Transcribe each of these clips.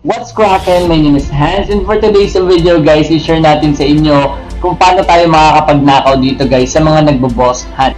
What's cracking? My name is Hans, and for today's video guys, i-share natin sa inyo kung paano tayo makakapagnakaw dito guys sa mga nagbo-boss hunt.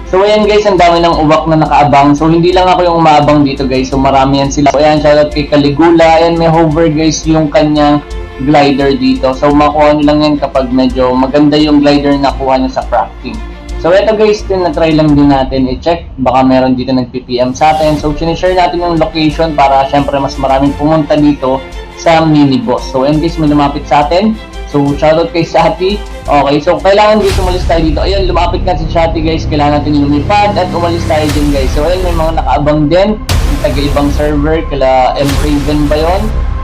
So ayan guys, ang dami ng uwak na nakaabang. So hindi lang ako yung umaabang dito guys, so marami yan sila. So ayan, shoutout kay Caligula. Ayan, may hover guys yung kanyang glider dito. So makuha nyo lang yan kapag medyo maganda yung glider na kuha nyo sa crafting. So ito guys, na-try lang din natin i-check. Baka meron dito nag-PPM sa atin. So sinishare natin yung location para syempre mas maraming pumunta dito sa mini boss. So ayan guys, may lumapit sa atin. So shoutout kay Shati. Okay, so kailangan guys umalis tayo dito. Ayun, lumapit na si Shati guys. Kailangan natin lumipad at umalis tayo din guys. So ayun, may mga nakaabang din. Yung taga-ibang server, kila M-Raven ba yun?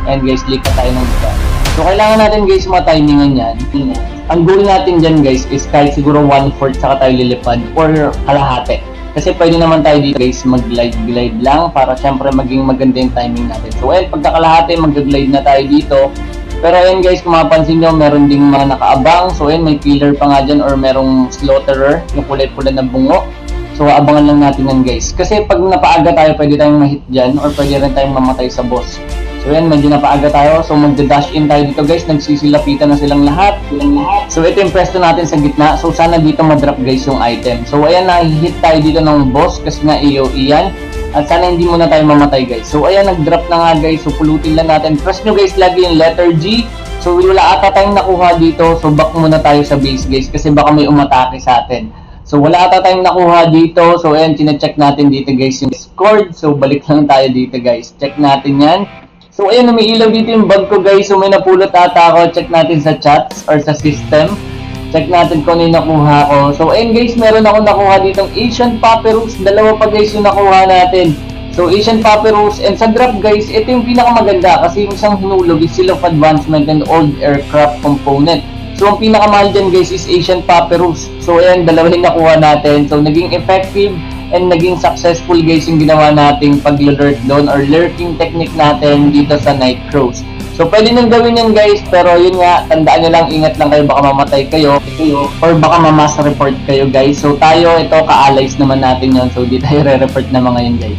And guys, likat tayo ng dito. So kailangan natin guys matimingan yan. Ang goal natin dyan guys is kahit siguro 1/4 saka tayo lilipad or kalahati. Kasi pwede naman tayo dito guys mag-glide lang para syempre maging maganda yung timing natin. So ayun, pagkakalahati mag-glide na tayo dito. Pero ayun guys, kung mapapansin nyo, meron ding mga nakaabang. So ayun, may killer pa nga dyan or merong slaughterer, yung kulay-pula na bungo. So abangan lang natin yan guys. Kasi pag napaaga tayo, pwede tayong ma-hit dyan or pwede rin tayong mamatay sa boss. So yan, medyo napaaga tayo. So magda-dash in tayo dito guys. Nagsisilapitan na silang lahat. So ito yung pwesto natin sa gitna. So sana dito ma-drop guys yung item. So ayan, na-hit tayo dito ng boss kasi nga AOE yan. At sana hindi muna tayo mamatay guys. So ayan, nag-drop na nga guys. So pulutin lang natin. Press nyo guys lagi yung letter G. So wala ata tayong nakuha dito. So back muna tayo sa base guys. Kasi baka may umatake sa atin. So wala ata tayong nakuha dito. So ayan, chinecheck natin dito guys yung Discord. So balik lang tayo dito guys. Check natin yan. So ayan, umiilaw dito yung bag ko guys. So may napulot ata ako. Check natin sa chats or sa system. Check natin kung ano yung nakuha ko. So ayun guys, meron ako nakuha ditong Asian Papyrus. Dalawa pa guys yung nakuha natin. So Asian Papyrus, and sa drop guys, ito yung pinakamaganda kasi yung isang hinulog is Seal of Advancement and Old Aircraft Component. So ang pinakamahal dyan guys is Asian Papyrus. So ayan, dalawa yung nakuha natin. So naging effective and naging successful guys yung ginawa nating pag-lurk doon or lurking technique natin dito sa Night Crows. So pwede nang gawin yan guys, pero yun nga, tandaan nyo lang, ingat lang kayo, baka mamatay kayo or baka ma-mass report kayo guys. So tayo, ito ka-allies naman natin yon. So di tayo re-report na mga yun guys.